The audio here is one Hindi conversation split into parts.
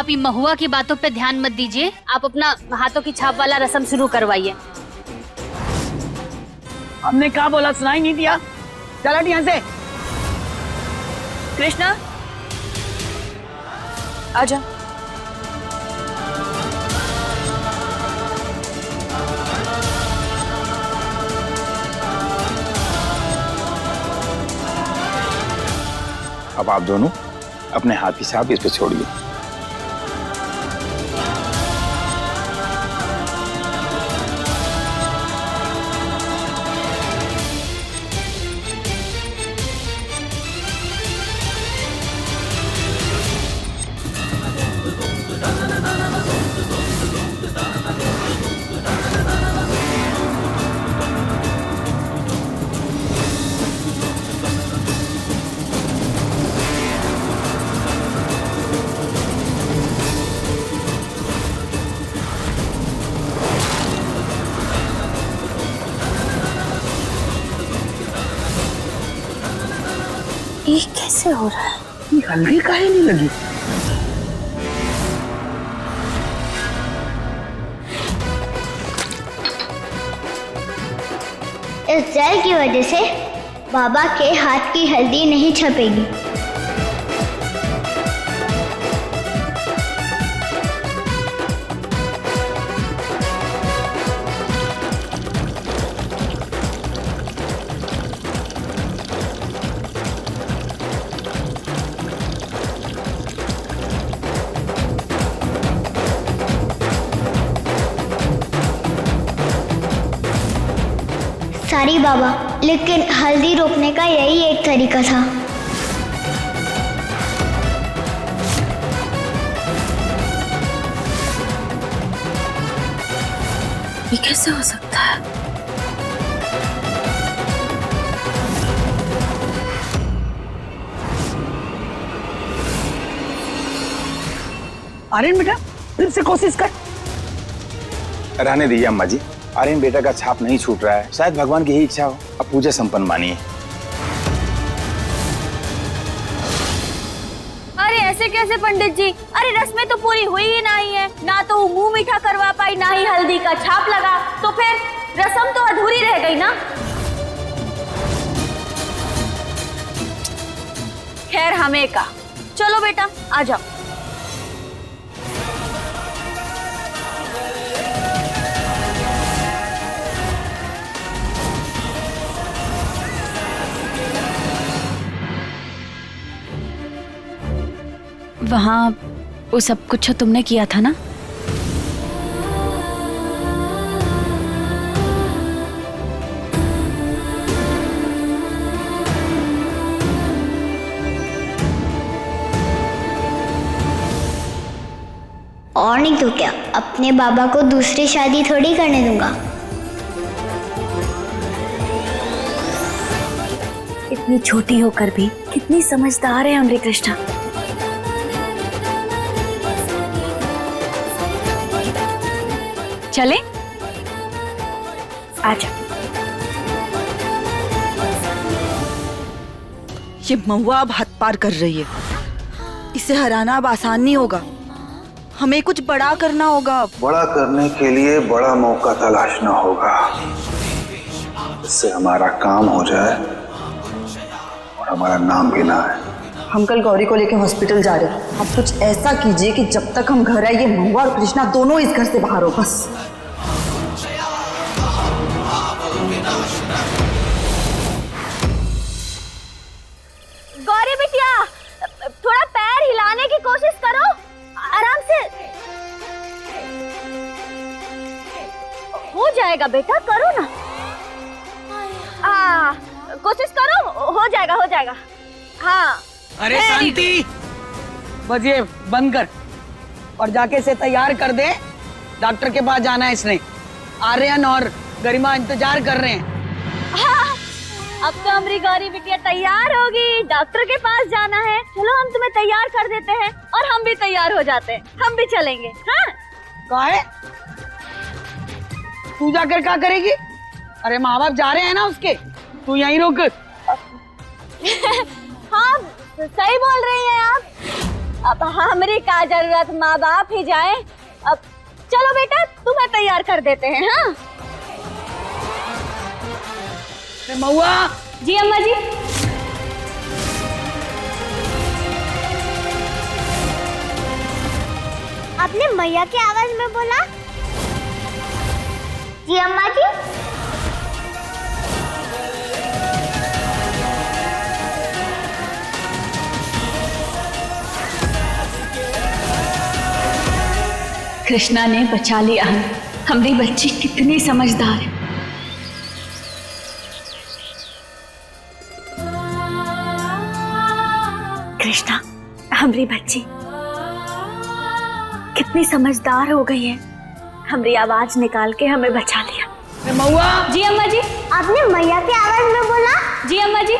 आप ये महुआ की बातों पे ध्यान मत दीजिए, आप अपना हाथों की छाप वाला रस्म शुरू करवाइए। हमने क्या बोला, सुनाई नहीं दिया? चल हट यहाँ से। कृष्णा आजा। अब आप दोनों अपने हाथ की छाप इस पे छोड़िए। ये कैसे हो रहा है? ये हल्दी काहे नहीं लगी? इस जल की वजह से बाबा के हाथ की हल्दी नहीं छपेगी। सॉरी बाबा, लेकिन हल्दी रोकने का यही एक तरीका था। ये कैसे हो सकता है? आर्यन बेटा फिर से कोशिश कर। रहने दीजिए अम्मा जी, आर्यन बेटा का छाप नहीं छूट रहा है, शायद भगवान की ही इच्छा हो। अब पूजा संपन्न मानिए। अरे ऐसे कैसे पंडित जी? अरे रस्में तो पूरी हुई ही नहीं है, ना तो वो मुंह मीठा करवा पाई, ना ही हल्दी का छाप लगा, तो फिर रस्म तो अधूरी रह गई ना। खैर हमें का, चलो बेटा आ जाओ। वहाँ वो सब कुछ तुमने किया था ना? और नहीं तो क्या, अपने बाबा को दूसरी शादी थोड़ी करने दूंगा। इतनी छोटी होकर भी कितनी समझदार है हमारी कृष्णा। चले आजा। ये महुआ अब हद पार कर रही है, इसे हराना अब आसान नहीं होगा। हमें कुछ बड़ा करना होगा। बड़ा करने के लिए बड़ा मौका तलाशना होगा, इससे हमारा काम हो जाए और हमारा नाम भी ना है। हम कल गौरी को लेकर हॉस्पिटल जा रहे हैं। आप कुछ ऐसा कीजिए कि जब तक हम घर आए ये महुआ और कृष्णा दोनों इस घर से बाहर हो बस। गौरी बिटिया थोड़ा पैर हिलाने की कोशिश करो, आराम से। हो जाएगा बेटा, करो ना। कोशिश करो, हो जाएगा हो जाएगा। हाँ। अरे शांति, बस ये बंद कर और जाके इसे तैयार कर दे। डॉक्टर के पास जाना है इसने। आर्यन और गरिमा इंतजार कर रहे हैं। हाँ, अब तो हमारी गौरी बिटिया तैयार होगी, डॉक्टर के पास जाना है। चलो हम तुम्हें तैयार कर देते हैं और हम भी तैयार हो जाते हैं, हम भी चलेंगे। हाँ कहा है तू जाकर क्या करेगी? अरे माँ बाप जा रहे हैं ना उसके, तू यहीं रुक। हाँ सही बोल रही हैं आप। अब हमारी का जरूरत, माँ बाप ही जाए। अब चलो बेटा, तुम्हें तैयार कर देते हैं। हाँ महुआ, जी अम्मा जी। आपने मैया की आवाज में बोला? जी अम्मा जी। कृष्णा ने बचा लिया हमारी बच्ची कितनी समझदार है। कृष्णा, हमारी बच्ची कितनी समझदार हो गई है, हमारी आवाज निकाल के हमें बचा लिया। महुआ, जी अम्मा जी। आपने मैया की आवाज में बोला? जी अम्मा जी।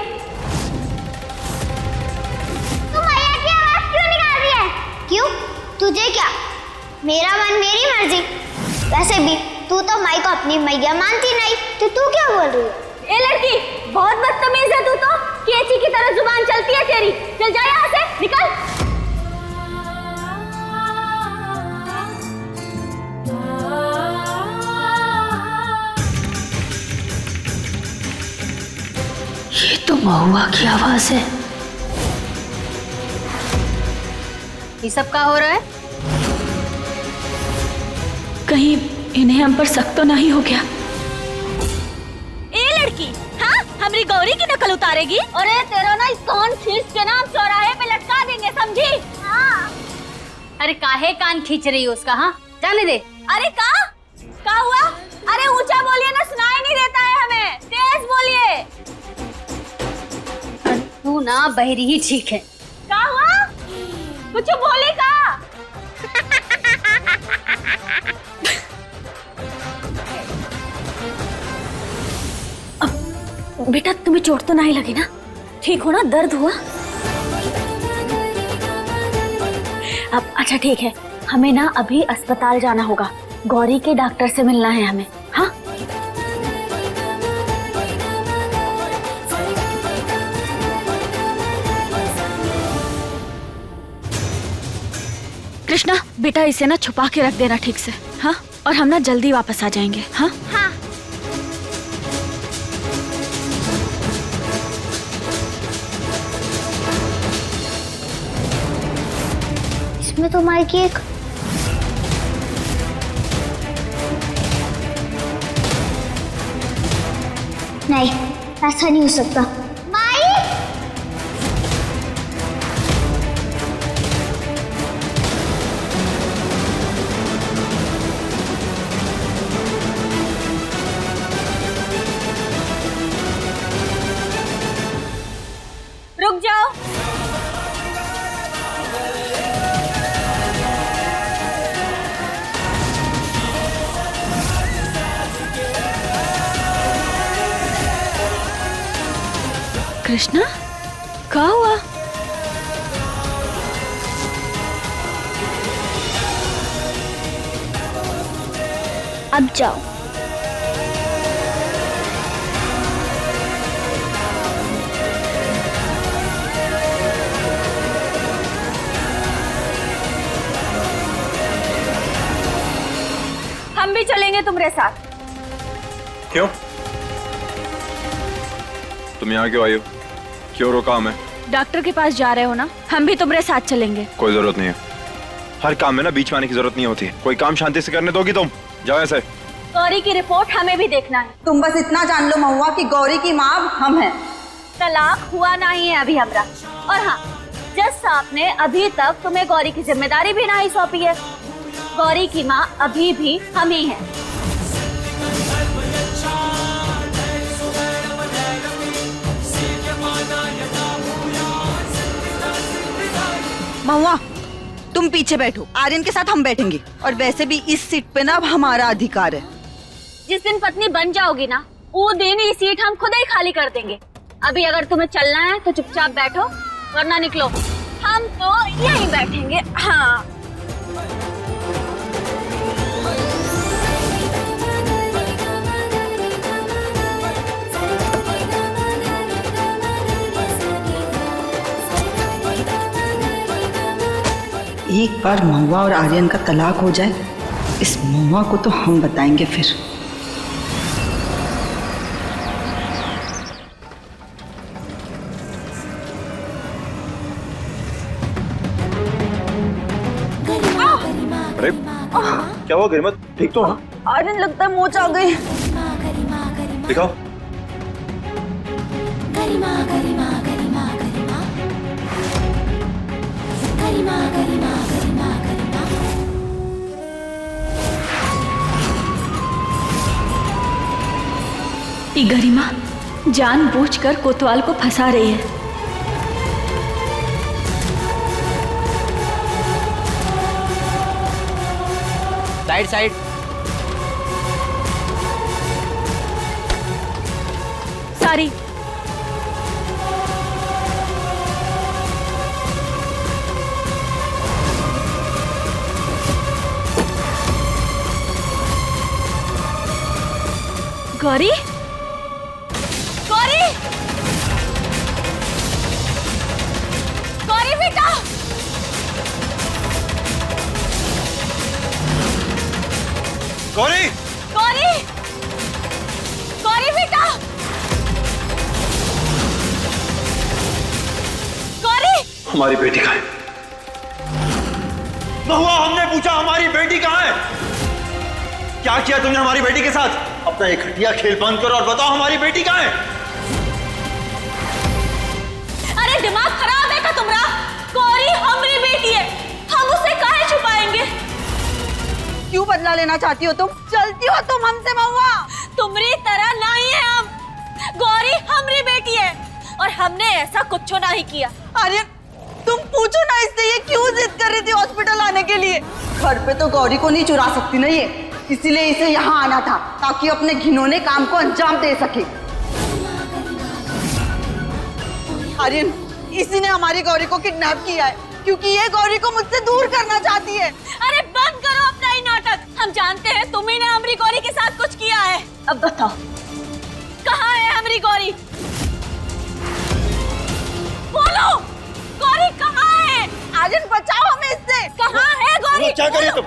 तू मैया की आवाज क्यों निकाल रही है? क्यों? तुझे क्या? मेरा मन मेरी मर्जी। वैसे भी तू तो माई को अपनी मैया मानती नहीं, तो तू क्या बोल रही है? ए लड़की, बहुत बदतमीज है तू तो। केची की तरह जुबान चलती है तेरी। चल जा यहाँ से, निकल। ये तो महुआ की आवाज है। ये सब क्या हो रहा है? कहीं इन्हें हम पर शक तो नहीं हो गया? ए लड़की, हाँ हमारी गौरी की नकल उतारेगी? अरे तेरा ना इस कान खींच के ना हम चौराहे पे लटका देंगे, समझी? हाँ। अरे काहे कान खींच रही हो उसका? हाँ जाने दे। अरे का हुआ? अरे ऊंचा बोलिए ना, सुनाई नहीं देता है हमें। तेज बोलिए। तू ना बहरी ही ठीक है। का हुआ? कुछ बोली का? बेटा तुम्हें चोट तो नहीं लगी ना? ठीक हो ना? दर्द हुआ? अब अच्छा ठीक है, हमें ना अभी अस्पताल जाना होगा। गौरी के डॉक्टर से मिलना है हमें। हाँ कृष्णा, बेटा इसे ना छुपा के रख देना ठीक से। हाँ, और हम ना जल्दी वापस आ जाएंगे। हाँ हाँ। इसमें तो माई की एक नहीं, ऐसा नहीं हो सकता। माई, रुक जाओ। कृष्णा, क्या हुआ? अब जाओ। हम भी चलेंगे तुम्हारे साथ। क्यों? तुम यहाँ क्यों आई हो? क्यों रोका हमें? डॉक्टर के पास जा रहे हो ना? हम भी तुम्हारे साथ चलेंगे। कोई जरूरत नहीं है। हर काम में ना बीच में आने की जरूरत नहीं होती है। कोई काम शांति से करने दोगी तुम? जाओ ऐसे। गौरी की रिपोर्ट हमें भी देखना है। तुम बस इतना जान लो महुआ कि गौरी की माँ अब हम हैं। तलाक हुआ नहीं है अभी हमरा। और हाँ, जज साहब ने अभी तक तुम्हें गौरी की जिम्मेदारी भी नहीं सौंपी है। गौरी की माँ अभी भी हम ही हैं। महुआ, तुम पीछे बैठो, आर्यन के साथ हम बैठेंगे। और वैसे भी इस सीट पे ना अब हमारा अधिकार है। जिस दिन पत्नी बन जाओगी ना, वो दिन ये सीट हम खुद ही खाली कर देंगे। अभी अगर तुम्हें चलना है तो चुपचाप बैठो, वरना निकलो। हम तो यहीं बैठेंगे। हाँ। एक बार महुआ और आर्यन का तलाक हो जाए, इस महुआ को तो हम बताएंगे फिर। अरे क्या हुआ गरिमा, ठीक तो हो? आर्यन लगता है मोच आ गई। दिखाओ। ये गरिमा जानबूझकर कोतवाल को फंसा रही है। Side side. सारी गौरी, गौरी, गौरी बेटा, गौरी, गौरी, गौरी बेटा, गौरी। हमारी बेटी कहाँ है? महुआ, हमने पूछा हमारी बेटी कहाँ है? क्या किया तुमने हमारी बेटी के साथ? अपना एक घटिया खेल बंद करो और बताओ हमारी बेटी कहाँ है? अरे दिमाग खराब है का तुम्हारा? गौरी हमारी बेटी है, हम उसे काहे छुपाएंगे? क्यों बदला लेना चाहती हो तुम? चलती हो तुम हमसे महुआ? तुम्हारी तरह नहीं है हम। गौरी हमारी बेटी है और हमने ऐसा कुछ नहीं किया। आर्यन, तुम पूछो ना इससे ये क्यों जिद कर रही थी हॉस्पिटल आने के लिए? घर पे तो गौरी को नहीं चुरा सकती ना ये, इसीलिए इसे यहाँ आना था ताकि अपने घिनौने काम को अंजाम दे सके। आर्यन, इसी ने हमारी गौरी को किडनैप किया है क्योंकि ये गौरी को मुझसे दूर करना चाहती है। अरे बंद करो अपना ही नाटक। हम जानते हैं तुम ही ने हमारी गौरी के साथ कुछ किया है। अब बताओ कहाँ है हमारी गौरी? बोलो, गौरी कहाँ है? आर्यन, बचाओ हमें इससे। कहाँ है गौरी? क्या कर रही हो तुम?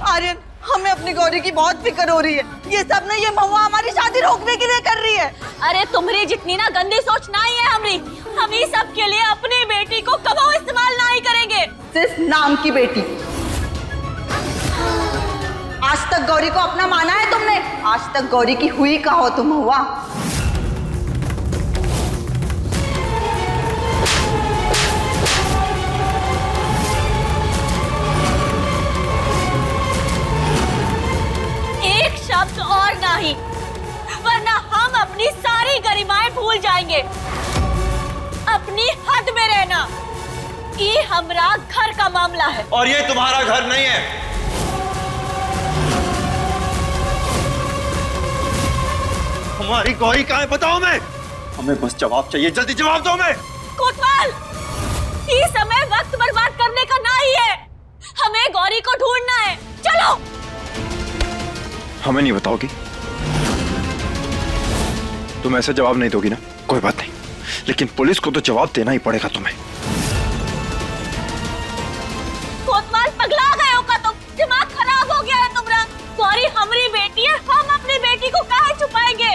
आर्यन, हमें अपनी गौरी की बहुत फिक्र हो रही है। ये सब ना ये महुआ हमारी शादी रोकने के लिए कर रही है। अरे तुम्हारी जितनी ना गंदी सोच नहीं है हमारी। हम ही सब के लिए अपनी बेटी को कबो इस्तेमाल नहीं करेंगे। सिर्फ नाम की बेटी। आज तक गौरी को अपना माना है तुमने? आज तक गौरी की हुई का हो तुम महुआ? एक शब्द और नहीं, वरना हम अपनी सारी गरिमाएं भूल जाएंगे। अपनी हद में रहना, ये हमारा घर का मामला है। और ये तुम्हारा घर नहीं है। हमारी गौरी कहाँ है बताओ मैं। हमें बस जवाब चाहिए, जल्दी जवाब दो हमें। कोतवाल, ये समय वक्त बर्बाद करने का नहीं है। हमें गौरी को ढूंढना है। चलो। हमें नहीं बताओगी? तुम ऐसे जवाब नहीं दोगी ना, कोई बात नहीं, लेकिन पुलिस को तो जवाब देना ही पड़ेगा तुम्हें। कोतवाल, पगला गए हो का तुम? दिमाग खराब हो गया है तुम्हारा? गौरी हमारी बेटी है, हम अपनी बेटी को काहे छुपाएंगे?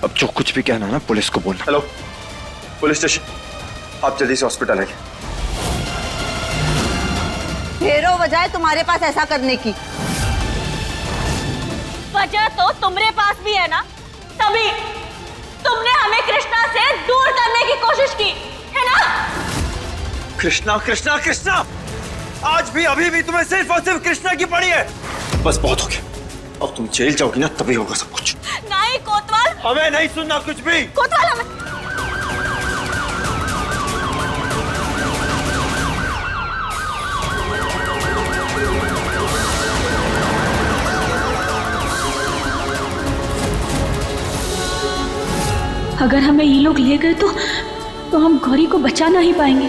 अब जो कुछ भी कहना ना पुलिस को बोलना। हेलो पुलिस स्टेशन, आप जल्दी से हॉस्पिटल आइए। ढेरों वजह है तुम्हारे पास ऐसा करने की। वजह तो तुम्हारे पास भी है ना, तभी तुमने हमें कृष्णा से दूर करने की कोशिश की है ना? कृष्णा कृष्णा कृष्णा, आज भी अभी भी तुम्हें सिर्फ और सिर्फ कृष्णा की पड़ी है। बस बहुत हो गया, अब तुम जेल जाओगी ना तभी होगा सब कुछ। नहीं कोतवाल, हमें नहीं सुनना कुछ भी। कोतवाल हमें अगर हमें ये लोग ले गए तो हम गौरी को बचा नहीं पाएंगे।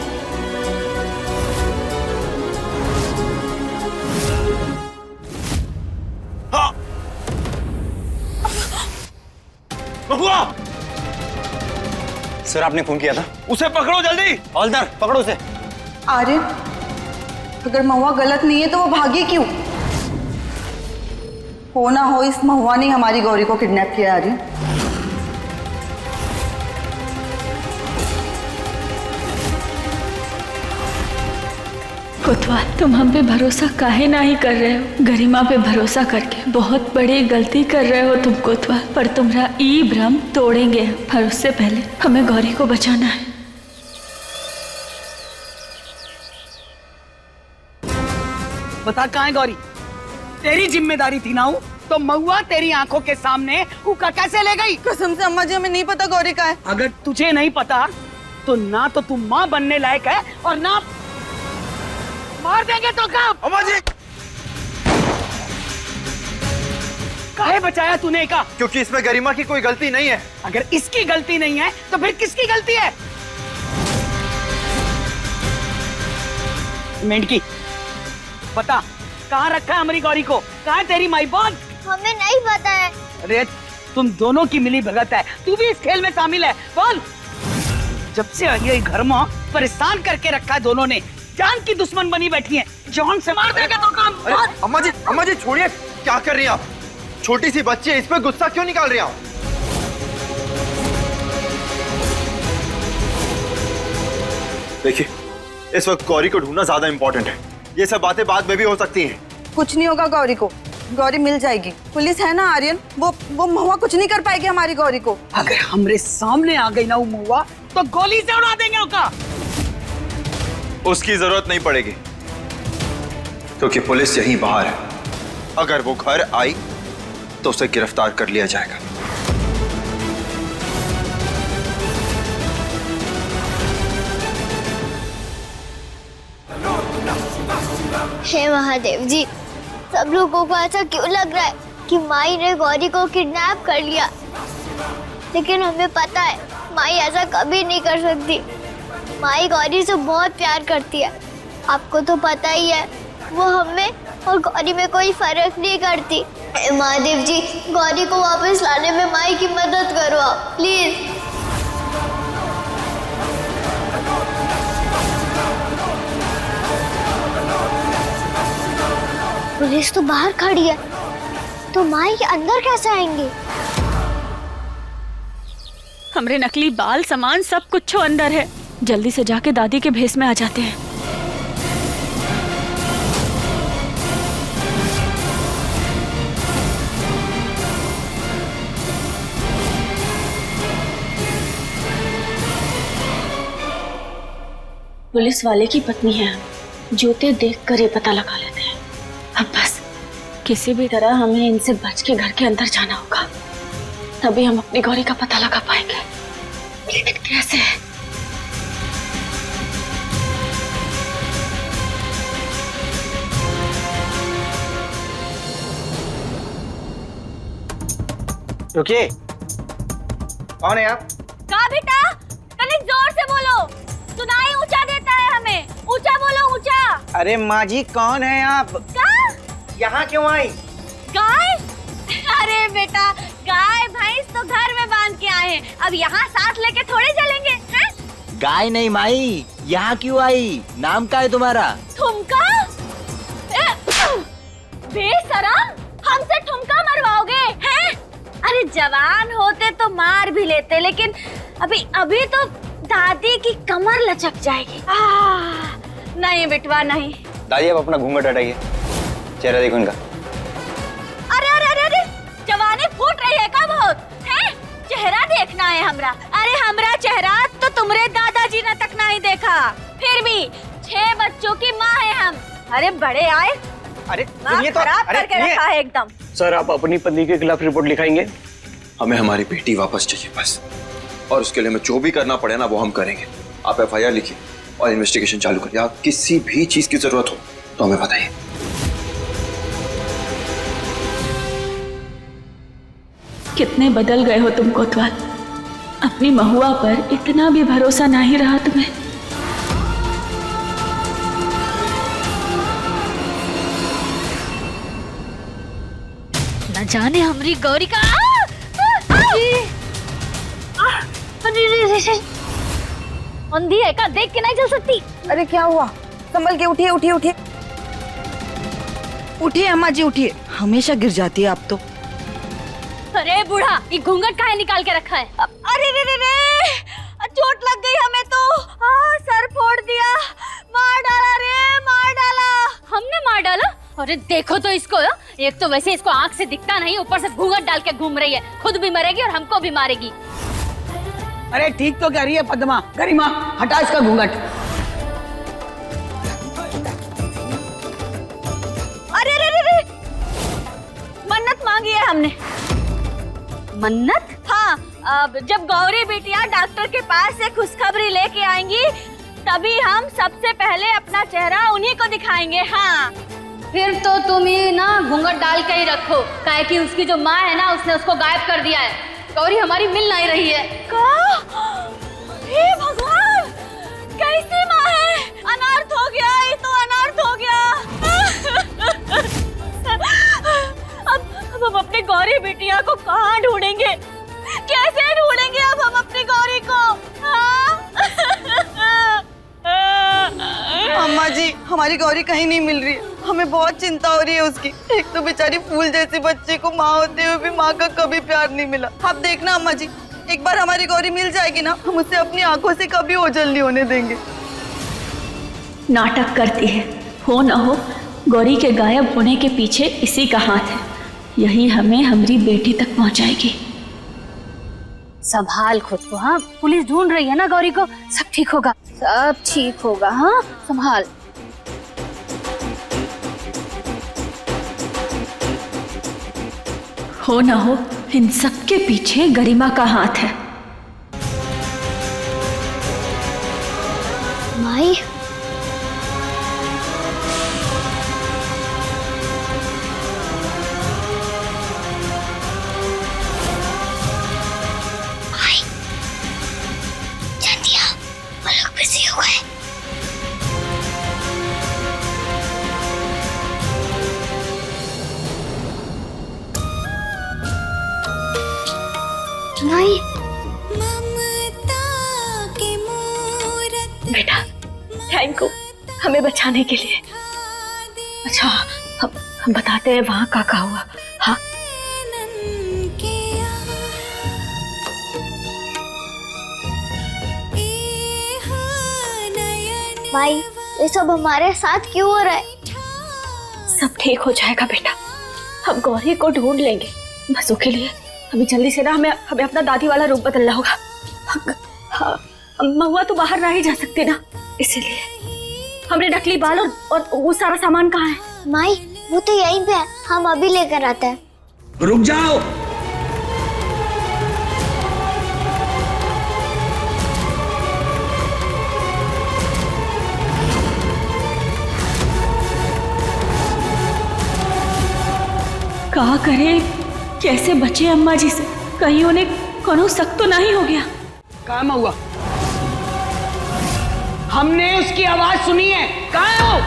हाँ। महुआ! सर आपने फोन किया था? उसे पकड़ो जल्दी। हवलदार पकड़ो उसे। आर्यन, अगर महुआ गलत नहीं है तो वो भागी क्यों? हो ना हो इस महुआ ने हमारी गौरी को किडनैप किया आर्यन। कोतवाल, तुम हम पे भरोसा काहे नहीं कर रहे हो? गरिमा पे भरोसा करके बहुत बड़ी गलती कर रहे हो तुम कोतवाल। पर तुम्हारा ई भ्रम तोड़ेंगे पर उससे पहले हमें गौरी को बचाना है। बता कहाँ है गौरी? तेरी जिम्मेदारी थी ना वो, तो महुआ तेरी आंखों के सामने उका कैसे ले गई? कसम से अम्मा जी हमें नहीं पता गौरी का है। अगर तुझे नहीं पता तो ना तो तू माँ बनने लायक है और ना मार देंगे तो कब? अम्मा जी! काहे बचाया तूने का? क्योंकि इसमें गरिमा की कोई गलती नहीं है। अगर इसकी गलती नहीं है तो फिर किसकी गलती है? मेंढकी, बता कहाँ रखा है हमारी गौरी को? कहाँ है तेरी माई बहन? हमें नहीं पता है। अरे तुम दोनों की मिली भगत है, तू भी इस खेल में शामिल है। बोल। जब से आई है घर में परेशान करके रखा है दोनों ने, जान की दुश्मन बनी बैठी है। जान से मार देगा तो काम। अरे अम्मा जी छोड़िए, क्या कर रही हैं आप? छोटी सी बच्ची है, इस पे गुस्सा क्यों निकाल रही हैं आप? देखिए, इस वक्त गौरी को ढूंढना ज्यादा इंपॉर्टेंट है। ये सब बातें बाद में भी हो सकती हैं। कुछ नहीं होगा गौरी को, गौरी मिल जाएगी। पुलिस है ना आर्यन, वो महुआ कुछ नहीं कर पाएगी हमारी गौरी को। अगर हमरे सामने आ गई ना वो महुआ तो गोली से उड़ा देंगे उसका। उसकी जरूरत नहीं पड़ेगी क्योंकि पुलिस यहीं बाहर है। अगर वो घर आई तो उसे गिरफ्तार कर लिया जाएगा। हे महादेव जी, सब लोगों को ऐसा क्यों लग रहा है कि माई ने गौरी को किडनैप कर लिया? लेकिन हमें पता है माई ऐसा कभी नहीं कर सकती। माई गौरी से बहुत प्यार करती है, आपको तो पता ही है। वो हमें और गौरी में कोई फर्क नहीं करती। हे महादेव जी, गौरी को वापस लाने में माई की मदद करो आप, प्लीज। पुलिस तो बाहर खड़ी है, तो माई के अंदर कैसे आएंगे? हमरे नकली बाल सामान सब कुछ अंदर है। जल्दी से जाके दादी के भेस में आ जाते हैं। पुलिस वाले की पत्नी है, जूते देख कर ये पता लगा लेते हैं। अब बस किसी भी तरह हमें इनसे बच के घर के अंदर जाना होगा, तभी हम अपनी गौरी का पता लगा पाएंगे। लेकिन कैसे? रुकिए, कौन है आप? का बेटा, कनिक जोर से बोलो, सुनाई ऊंचा देता है हमें। ऊंचा बोलो, ऊंचा। अरे माँ जी कौन है आप? का? यहाँ क्यों आई? गाय? अरे बेटा, गाय भैंस तो घर में बांध के आए हैं, अब यहाँ साथ लेके थोड़े चलेंगे हैं? गाय नहीं माई, यहाँ क्यों आई? नाम क्या है तुम्हारा? ठुमका? बेशरम, हमसे ठुमका मरवाओगे हैं? अरे जवान होते तो मार भी लेते, लेकिन अभी तो दादी की कमर लचक जाएगी। नहीं बेटवा नहीं। दादी आप अपना घूंघट हटाइए, चेहरा देखो इनका। अरे अरे अरे अरे, जवानी फूट रही है का बहुत हैं? चेहरा देखना है हमरा? अरे हमरा चेहरा तो तुम्हारे दादाजी ने तक नहीं देखा। फिर भी 6 बच्चों की माँ है हम। अरे बड़े आए, अरे माँ खराब करके रखा है एकदम। सर आप अपनी पत्नी के खिलाफ रिपोर्ट लिखाएंगे? हमें हमारी बेटी वापस चाहिए बस, और उसके लिए हमें जो भी करना पड़े ना वो हम करेंगे। आप FIR लिखिए और इन्वेस्टिगेशन चालू करिए। आप किसी भी चीज की जरूरत हो तो हमें बताइए। कितने बदल गए हो तुम कोतवाल। अपनी महुआ पर इतना भी भरोसा नहीं रहा तुम्हें। न जाने हमारी गौरी का। अंधी है का? देख के नहीं चल सकती? अरे क्या हुआ? संभल के उठिए उठिए उठिए उठिए अम्मा जी उठिए, हमेशा गिर जाती है आप तो। अरे बूढ़ा, ये घूंघट काहे निकाल के रखा है? अरे रे रे रे, चोट लग गई हमें तो। सर फोड़ दिया, मार डाला रे, मार डाला। हमने मार डाला? अरे देखो तो इसको, एक तो वैसे इसको आंख से दिखता नहीं, ऊपर से घूंघट डाल के घूम रही है, खुद भी मरेगी और हमको भी मारेगी। अरे ठीक तो कह रही है पद्मा। गरिमा हटा इसका घूंघट। अरे रे रे रे, मन्नत मांगी है हमने। मन्नत? हाँ, अब जब गौरी बिटिया डॉक्टर के पास से खुशखबरी लेके आएंगी तभी हम सबसे पहले अपना चेहरा उन्हीं को दिखाएंगे। हाँ, फिर तो तुम ही ना घूंघट डाल के ही रखो, काहे कि उसकी जो माँ है ना, उसने उसको गायब कर दिया है। गौरी हमारी मिल नहीं रही है। हे भगवान, कैसी माँ है? अनर्थ हो गया, ये तो अनर्थ हो गया। अब हम अपनी गौरी बिटिया को कहाँ ढूंढेंगे? कैसे ढूंढेंगे अब हम अपनी गौरी को? अम्मा जी, हमारी गौरी कहीं नहीं मिल रही है, हमें बहुत चिंता हो रही है उसकी। एक तो बेचारी फूल जैसी बच्ची को माँ होते हुए भी माँ का कभी प्यार नहीं मिला। आप देखना अम्मा जी, एक बार हमारी गौरी मिल जाएगी ना, हम उसे अपनी आंखों से कभी ओझल नहीं होने देंगे। नाटक करती है, हो न हो गौरी के गायब होने के पीछे इसी का हाथ है। यही हमें हमारी बेटी तक पहुंचाएगी। संभाल खुद को। हाँ, पुलिस ढूंढ रही है ना गौरी को, सब ठीक होगा, सब ठीक होगा। हाँ, संभाल। हो न हो इन सब के पीछे गरिमा का हाथ है। माई, माई, बेटा थैंक यू हमें बचाने के लिए। अच्छा, हम बताते हैं वहाँ का हुआ। हाँ, माई, ये सब हमारे साथ क्यों हो रहा है? सब ठीक हो जाएगा बेटा, हम गौरी को ढूंढ लेंगे। बस उसके लिए अभी जल्दी से ना हमें अपना दादी वाला रूप बदलना होगा। हाँ, महुआ तो बाहर नहीं जा सकती ना, इसीलिए हमने नकली बाल और वो सारा सामान कहाँ है? माई, वो तो यहीं पे है, हम अभी लेकर आते हैं। रुक जाओ। क्या करें, कैसे बचे अम्मा जी से? कहीं उन्हें कोनो शक तो नहीं हो गया? काम हुआ, हमने उसकी आवाज सुनी है। कहाँ हो?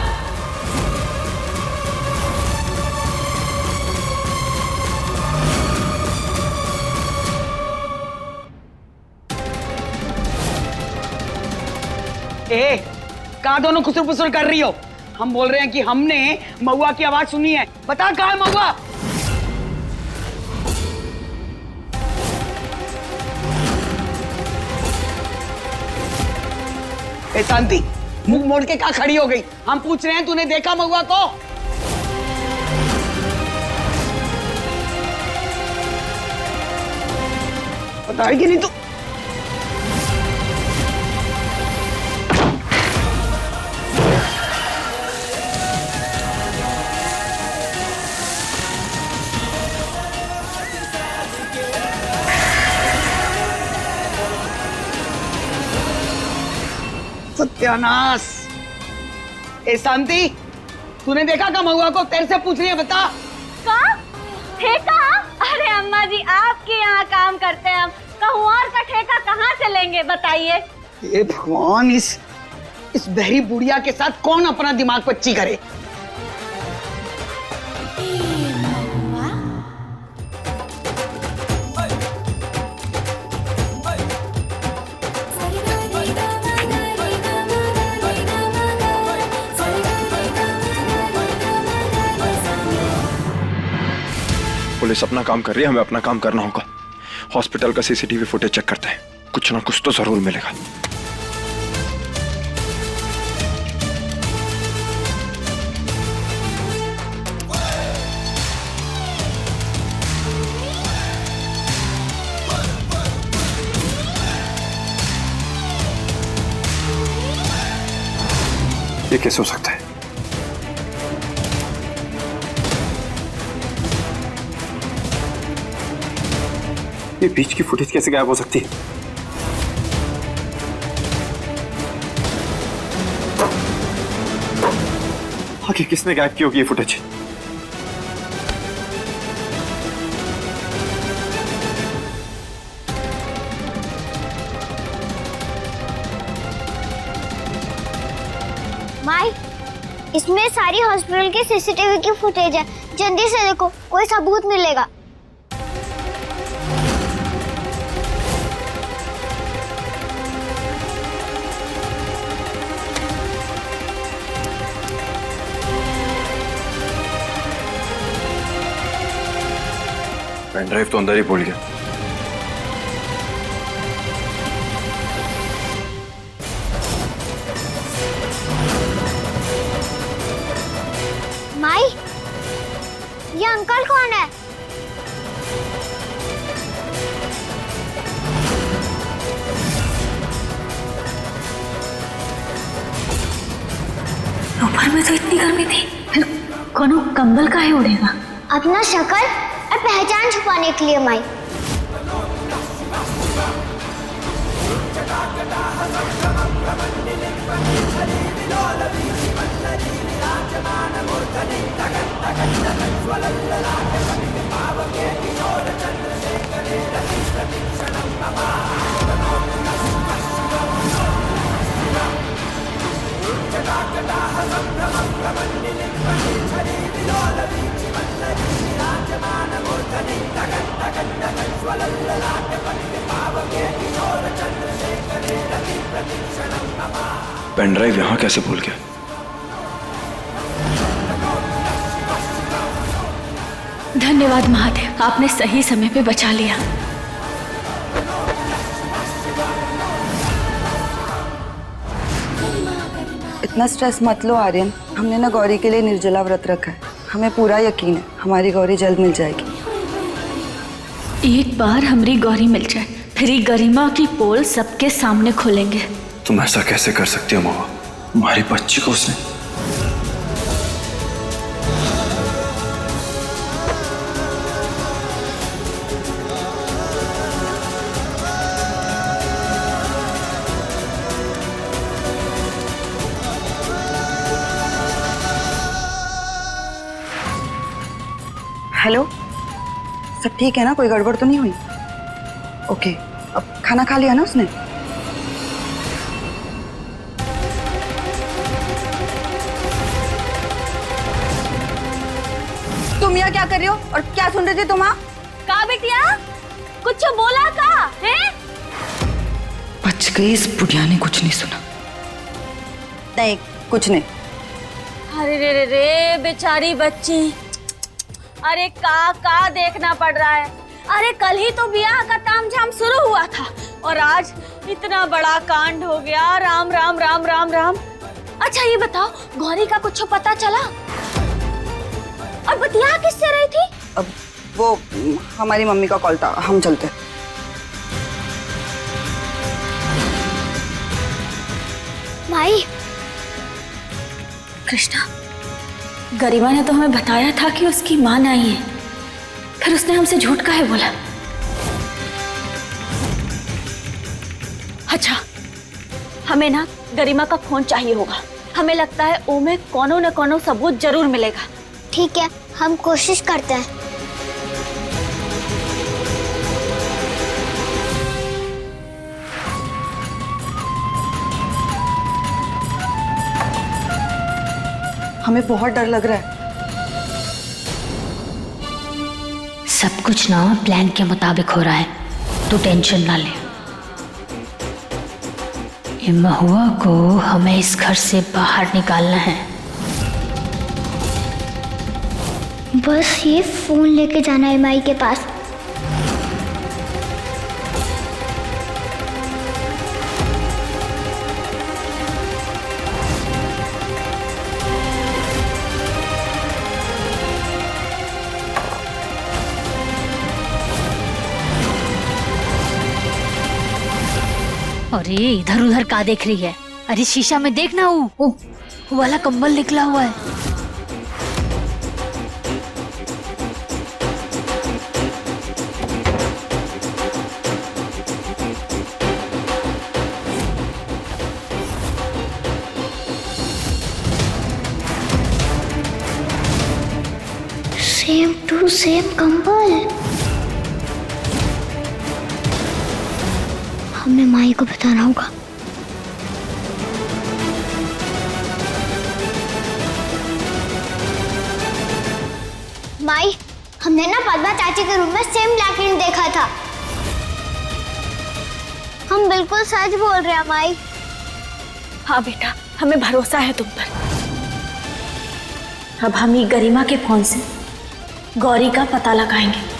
कहाँ दोनों खुसर फुसर कर रही हो? हम बोल रहे हैं कि हमने महुआ की आवाज सुनी है। बता कहाँ है महुआ? शांति, मुंह मोड़ के कहाँ खड़ी हो गई? हम पूछ रहे हैं, तूने देखा महुआ को? बताएगी नहीं तू? सत्यानाश। ए शांति, तूने देखा का महुआ को? तेरे से पूछ रही है, बता। का? ठेका? अरे अम्मा जी, आपके यहाँ काम करते हैं हम, कहूँ और का ठेका कहाँ से लेंगे बताइए? हे भगवान, इस बहरी बुढ़िया के साथ कौन अपना दिमाग पच्ची करे? पुलिस अपना काम कर रही है, हमें अपना काम करना होगा। हॉस्पिटल का सीसीटीवी फुटेज चेक करते हैं, कुछ ना कुछ तो जरूर मिलेगा। ये कैसे हो सकता है? ये बीच की फुटेज कैसे गायब हो सकती है? आखिर किसने गायब की होगी ये फुटेज? माई, इसमें सारी हॉस्पिटल की सीसीटीवी की फुटेज है। जल्दी से देखो, कोई सबूत मिलेगा। पेन ड्राइव तो अंदर ही भूल गया। माई, ये अंकल कौन है? दोपहर में तो इतनी गर्मी थी, फिर कोनो कंबल काहे उड़ेगा? अपना शक्ल और पहचान छुपाने के लिए माई। पेन ड्राइव यहाँ कैसे भूल गया? धन्यवाद महादेव, आपने सही समय पे बचा लिया। इतना स्ट्रेस मत लो आर्यन, हमने ना गौरी के लिए निर्जला व्रत रखा है। हमें पूरा यकीन है हमारी गौरी जल्द मिल जाएगी। एक बार हमारी गौरी मिल जाए, फिर ये गरिमा की पोल सबके सामने खोलेंगे। तुम ऐसा कैसे कर सकती हो महुआ? हमारी बच्ची को उसने। हेलो, सब ठीक है ना? कोई गड़बड़ तो नहीं हुई? ओके, अब खाना खा लिया ना उसने? तुम यहाँ क्या कर रही हो और क्या सुन रही थी तुम? का बिटिया, कुछ बोला का है? बच गई, इस बुढ़िया ने कुछ नहीं सुना। नहीं, कुछ नहीं। अरे रे रे रे, बेचारी बच्ची। अरे का देखना पड़ रहा है। अरे कल ही तो ब्याह का तामझाम शुरू हुआ था और आज इतना बड़ा कांड हो गया। राम राम राम राम राम। अच्छा ये बताओ, गौरी का कुछ पता चला? और बतिया किससे रही थी? अब वो हमारी मम्मी का कॉल था, हम चलते। माई, कृष्णा, गरिमा ने तो हमें बताया था कि उसकी मां नहीं है, फिर उसने हमसे झूठ काहे बोला? अच्छा, हमें ना गरिमा का फोन चाहिए होगा। हमें लगता है ओ में कोनो न कोनो सबूत जरूर मिलेगा। ठीक है, हम कोशिश करते हैं। हमें बहुत डर लग रहा है। सब कुछ ना प्लान के मुताबिक हो रहा है, तू टेंशन ना ले। ये महुआ को हमें इस घर से बाहर निकालना है। बस ये फोन लेके जाना है माई के पास। अरे इधर उधर का देख रही है? अरे शीशा में देखना, वो वाला कंबल निकला हुआ है। सेम टू सेम कंबल। हमें माई को बताना होगा। माई, हमने ना पद्मा चाची के रूम में सेम ब्लैक देखा था। हम बिल्कुल सच बोल रहे हैं माई। हाँ बेटा, हमें भरोसा है तुम पर। अब हम ये गरिमा के फोन से गौरी का पता लगाएंगे।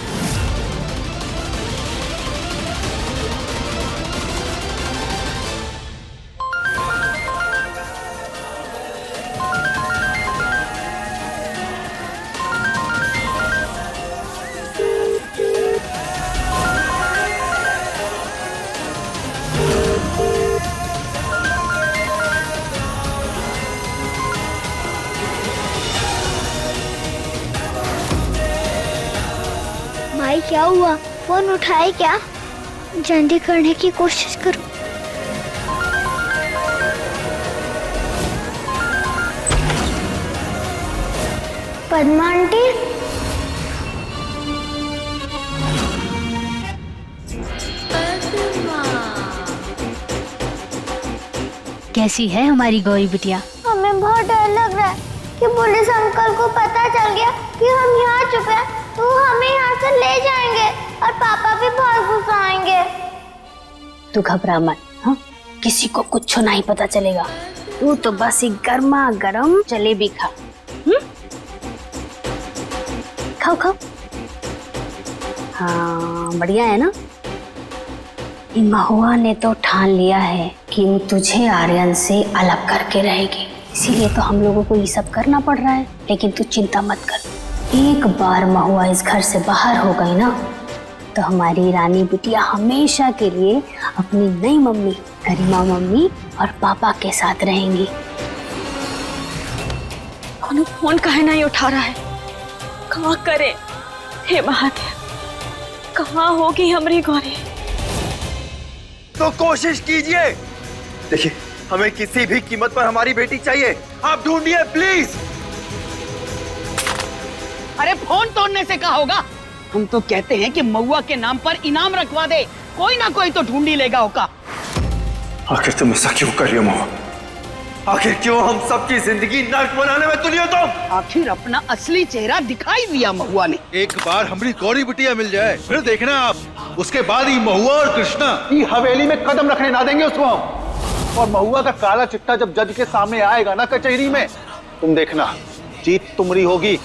माई क्या हुआ? फोन उठाए क्या? जल्दी करने की कोशिश करो। पद्मा आंटी, कैसी है हमारी गौरी बिटिया? हमें बहुत डर लग रहा है कि पुलिस अंकल को पता चल गया कि हम यहाँ छुपे हैं तो हमें यहाँ से ले जाएंगे और पापा भी बहुत गुस्सा आएंगे। तू घबरा मत, हाँ? किसी को कुछ नहीं पता चलेगा। तू तो बस एक गर्मा गर्म जलेबी खा। खाओ खाओ। हाँ बढ़िया है ना? इन महुआ ने तो ठान लिया है कि वो तुझे आर्यन से अलग करके रहेगी, इसीलिए तो हम लोगों को ये सब करना पड़ रहा है। लेकिन तू चिंता मत कर, एक बार महुआ इस घर से बाहर हो गई ना तो हमारी रानी बिटिया हमेशा के लिए अपनी नई मम्मी गरिमा मम्मी और पापा के साथ रहेंगी। फोन काहे नहीं उठा रहा है? कहाँ करे? हे महादेव, कहाँ होगी हमारी गौरी? तो कोशिश कीजिए। देखिए, हमें किसी भी कीमत पर हमारी बेटी चाहिए। आप ढूंढिए प्लीज। अरे फोन तोड़ने से क्या होगा? हम तो कहते हैं कि महुआ के नाम पर इनाम रखवा दे, कोई ना कोई तो ढूंढ ही लेगा होगा। आखिर तुम ऐसा क्यों कर रही हो महुआ? आखिर क्यों हम सबकी जिंदगी नर्क बनाने में तुली हो तुम? आखिर अपना असली चेहरा दिखाई दिया महुआ ने। एक बार हमारी गौरी बिटिया मिल जाए, फिर देखना आप, उसके बाद ही महुआ और कृष्णा ये हवेली में कदम रखने ना देंगे उसको हम। और महुआ का काला चिट्ठा जब जज के सामने आएगा ना कचहरी में, तुम देखना जीत तुम्हारी होगी।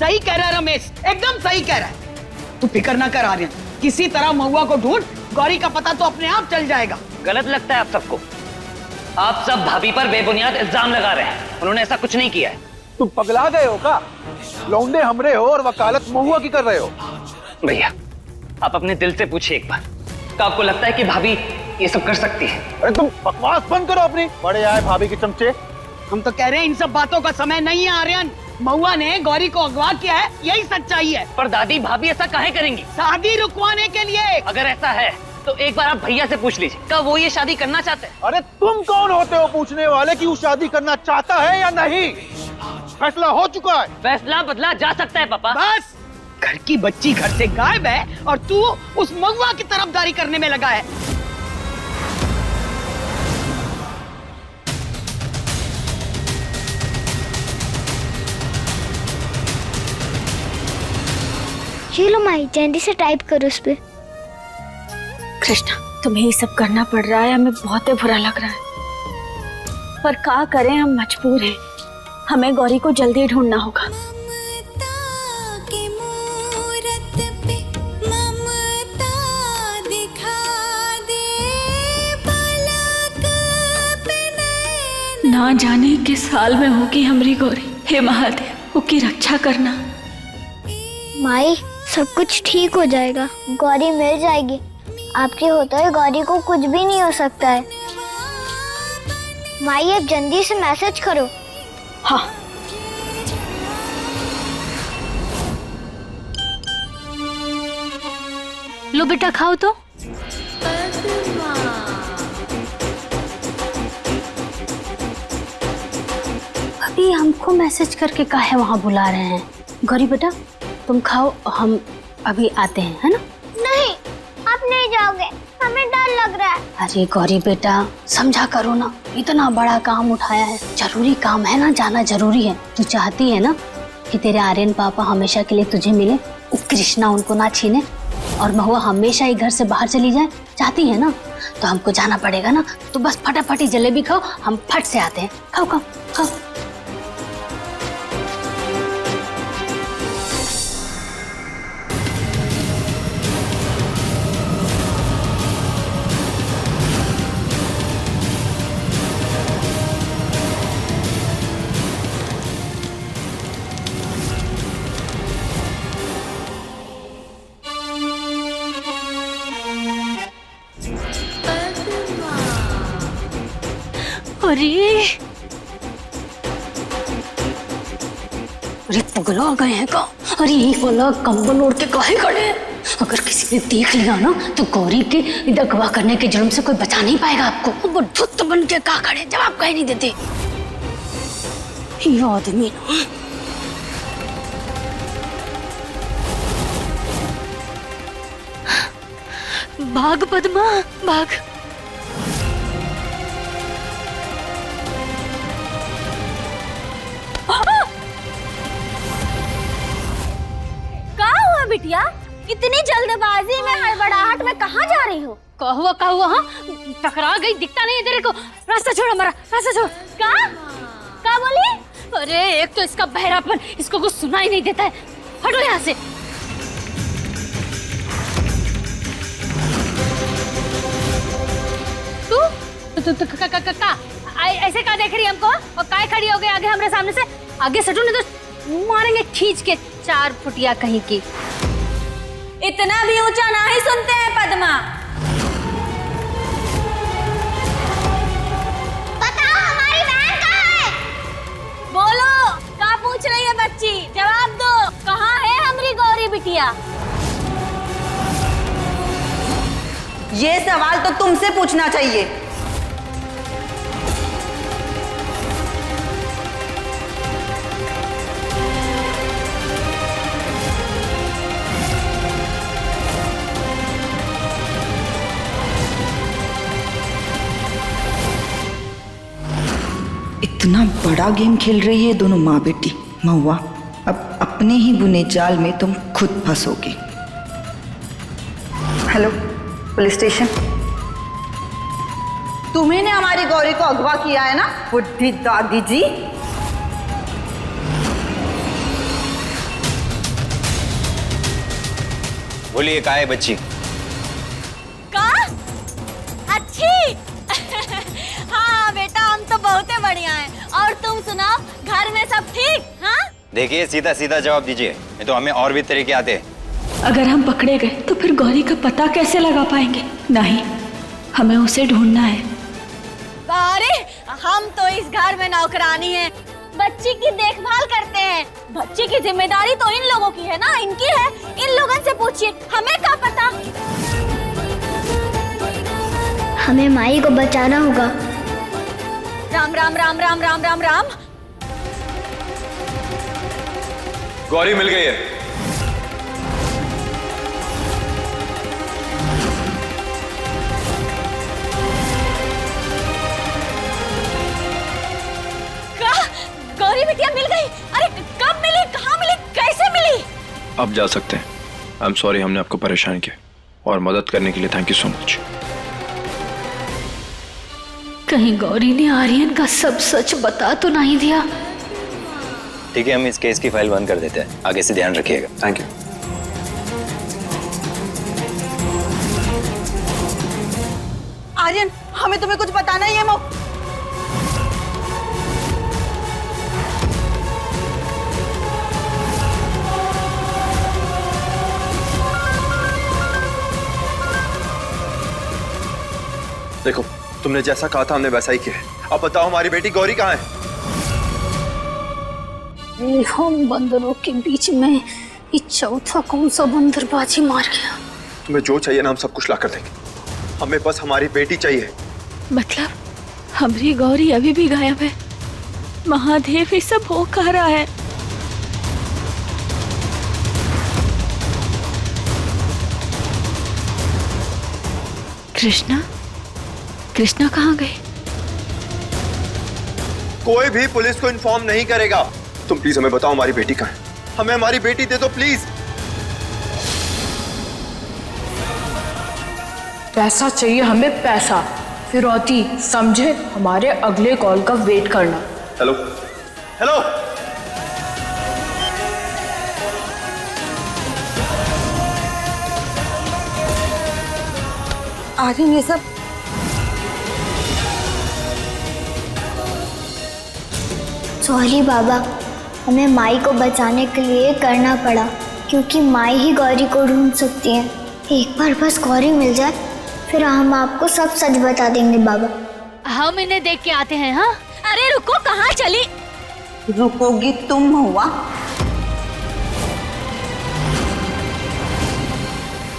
सही कह रहा है रमेश, एकदम सही कह रहा है। तू फिक्र ना कर आर्यन, किसी तरह महुआ को ढूंढ, गौरी का पता तो अपने आप चल जाएगा। गलत लगता है आप सबको। आप सब भाभी पर बेबुनियाद इल्जाम लगा रहे हैं, उन्होंने ऐसा कुछ नहीं किया है। तुम पगला गए हो का? लौंडे हमरे हो और वकालत महुआ की कर रहे हो। भैया, आप अपने दिल से पूछिए एक बार, क्या आपको लगता है कि भाभी ये सब कर सकती है? अरे तुम बकवास बंद करो अपनी। बड़े आए भाभी के चमचे। हम तो कह रहे हैं इन सब बातों का समय नहीं है आर्यन। महुआ ने गौरी को अगवा किया है, यही सच्चाई है। पर दादी, भाभी ऐसा काहे करेंगी? शादी रुकवाने के लिए। अगर ऐसा है तो एक बार आप भैया से पूछ लीजिए, क्या वो ये शादी करना चाहते हैं? अरे तुम कौन होते हो पूछने वाले कि वो शादी करना चाहता है या नहीं? फैसला हो चुका है। फैसला बदला जा सकता है पापा। बस, घर की बच्ची घर से गायब है और तू उस महुआ की तरफदारी करने में लगा है। ये लो माई, जल्दी से टाइप करो उस पे। कृष्णा, तुम्हें ये सब करना पड़ रहा है, हमें बहुत ही बुरा लग रहा है, पर क्या करें, हम मजबूर हैं। हमें गौरी को जल्दी ढूंढना होगा। ना जाने किस हाल में होगी हमारी गौरी। हे महादेव, उसकी रक्षा करना। माई सब कुछ ठीक हो जाएगा, गौरी मिल जाएगी। आपके होते हुए गौरी को कुछ भी नहीं हो सकता है। माई अब जल्दी से मैसेज करो। हाँ। लो बेटा खाओ तो। अभी हमको मैसेज करके काहे वहाँ बुला रहे हैं? गौरी बेटा तुम खाओ, हम अभी आते हैं, है ना? नहीं, आप नहीं जाओगे, हमें डर लग रहा है। अरे गौरी बेटा समझा करो ना, इतना बड़ा काम उठाया है, जरूरी काम है ना, जाना जरूरी है। तू चाहती है ना कि तेरे आर्यन पापा हमेशा के लिए तुझे मिले, कृष्णा उनको ना छीने और महुआ हमेशा ही घर से बाहर चली जाए, चाहती है ना? तो हमको जाना पड़ेगा ना। तो बस फटाफट ही जलेबी खाओ, हम फट से आते हैं। खाओ खाओ खाओ। अरे पगला गए हैं का? अरे ये वाला कंबल ओढ़ के काहे खड़े हैं? अगर किसी ने देख लिया ना तो गौरी के अगवा करने के जुर्म से कोई बचा नहीं पाएगा आपको। वो धुत बन के कहा खड़े, जवाब कहीं नहीं देते ये आदमी ना। भाग पद्मा भाग। बिटिया इतनी जल्दबाजी में, हड़बड़ाहट में कहाँ जा रही हो? का हुआ हाँ? टकरा गई, दिखता नहीं है तेरे को? रास्ता छोड़ हमारा, रास्ता छोड़। का बोली? अरे एक तो इसका बहरापन, इसको कुछ सुनाई नहीं देता है। हटो यहाँ से। तू ऐसे का देख रही है हमको? और काय खड़ी हो गई आगे हमारे सामने से? आगे सटो नहीं तो मारेंगे खींच के 4 फुटिया कहीं की। इतना भी ऊंचा ना ही सुनते हैं पद्मा। बताओ हमारी बहन कहाँ है? बोलो, क्या पूछ रही है बच्ची? जवाब दो, कहाँ है हमारी गौरी बिटिया? ये सवाल तो तुमसे पूछना चाहिए। इतना बड़ा गेम खेल रही है दोनों माँ बेटी। महुआ, अब अपने ही बुने जाल में तुम खुद फंसोगी। Hello police station. तुम्ही ने हमारी गौरी को अगवा किया है ना, बुढ़ी दादी जी? बोलिए का है बच्ची? का? अच्छी। हाँ बेटा, हम तो बहुत बढ़िया हैं। और तुम सुनाओ, घर में सब ठीक? हाँ देखिए सीधा सीधा जवाब दीजिए, नहीं तो हमें और भी तरीके आते हैं। अगर हम पकड़े गए तो फिर गौरी का पता कैसे लगा पाएंगे? नहीं, हमें उसे ढूंढना है। अरे हम तो इस घर में नौकरानी हैं, बच्ची की देखभाल करते हैं। बच्ची की जिम्मेदारी तो इन लोगों की है ना, इनकी है। इन लोगों से पूछिए, हमें क्या पता। हमें माई को बचाना होगा। राम राम राम राम राम राम राम। गौरी मिल गई है। गौरी बिटिया मिल गई? अरे कब मिली, कहाँ मिली, कैसे मिली? अब जा सकते हैं। आई एम सॉरी हमने आपको परेशान किया, और मदद करने के लिए थैंक यू सो मच। कहीं गौरी ने आर्यन का सब सच बता तो नहीं दिया? ठीक है, हम इस केस की फाइल बंद कर देते हैं, आगे से ध्यान रखिएगा। Thank you. आर्यन, हमें तुम्हें कुछ बताना ही है। देखो, तुमने जैसा कहा था हमने वैसा ही किया है। अब बताओ हमारी बेटी गौरी कहाँ है? हम बंदरों के बीच में ये चौथा कौन सा बंदर बाजी मार गया? तुम्हें जो चाहिए ना हम सब कुछ ला कर देंगे, हमें बस हमारी बेटी चाहिए। मतलब हमारी गौरी अभी भी गायब है? महादेव, ये सब हो कह रहा है? कृष्णा, कृष्णा कहाँ गए? कोई भी पुलिस को इन्फॉर्म नहीं करेगा। तुम प्लीज हमें बताओ हमारी बेटी कहाँ है, हमें हमारी बेटी दे दो प्लीज। पैसा चाहिए हमें, पैसा। फिरौती समझे? हमारे अगले कॉल का वेट करना। हेलो हेलो, आ रही ये सब। सॉरी बाबा, हमें माई को बचाने के लिए करना पड़ा, क्योंकि माई ही गौरी को ढूंढ सकती है। एक बार बस गौरी मिल जाए, फिर हम आपको सब सच बता देंगे बाबा। हम इन्हें देख के आते हैं। हाँ, अरे रुको, कहाँ चली? रुकोगी तुम हुआ?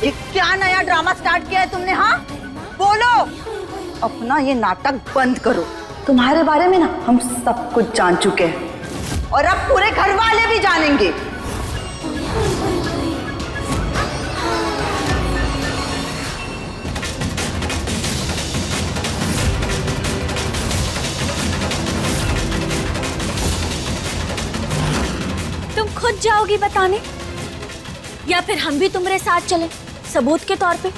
ये क्या नया ड्रामा स्टार्ट किया है तुमने? हाँ बोलो, अपना ये नाटक बंद करो। तुम्हारे बारे में ना हम सब कुछ जान चुके हैं, और अब पूरे घर वाले भी जानेंगे। तुम खुद जाओगी बताने, या फिर हम भी तुम्हारे साथ चले सबूत के तौर पे?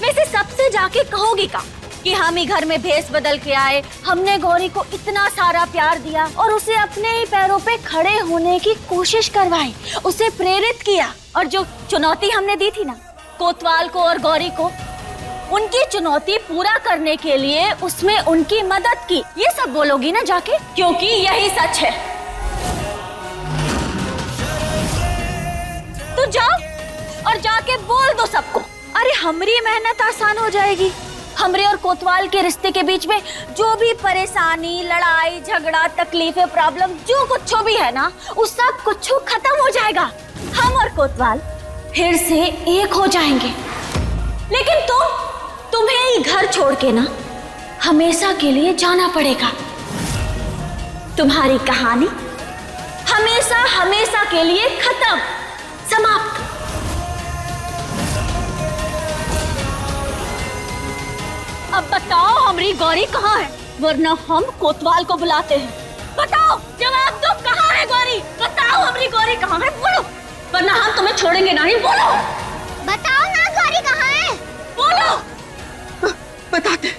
वैसे सबसे जाके कहोगी का कि हम ही घर में भेस बदल के आए, हमने गौरी को इतना सारा प्यार दिया और उसे अपने ही पैरों पे खड़े होने की कोशिश करवाई, उसे प्रेरित किया, और जो चुनौती हमने दी थी ना कोतवाल को और गौरी को, उनकी चुनौती पूरा करने के लिए उसमें उनकी मदद की, ये सब बोलोगी ना जाके, क्योंकि यही सच है। तो जाओ और जाके बोल दो सबको। अरे हमारी मेहनत आसान हो जाएगी। हमरे और कोतवाल के रिश्ते के बीच में जो भी परेशानी, लड़ाई झगड़ा, तकलीफें, प्रॉब्लम जो कुछ भी है ना, उस सब कुछ खत्म हो जाएगा। हम और कोतवाल फिर से एक हो जाएंगे। लेकिन तुम्हें ही घर छोड़ के ना हमेशा के लिए जाना पड़ेगा। तुम्हारी कहानी हमेशा हमेशा के लिए खत्म, समाप्त। अब बताओ हमारी गौरी कहाँ है, वरना हम कोतवाल को बुलाते हैं। बताओ, जवाब दो, कहाँ है गौरी? बताओ हमारी गौरी कहाँ है, बोलो, वरना हम तुम्हें छोड़ेंगे नहीं। बोलो, बताओ ना गौरी कहाँ है? बोलो। बताते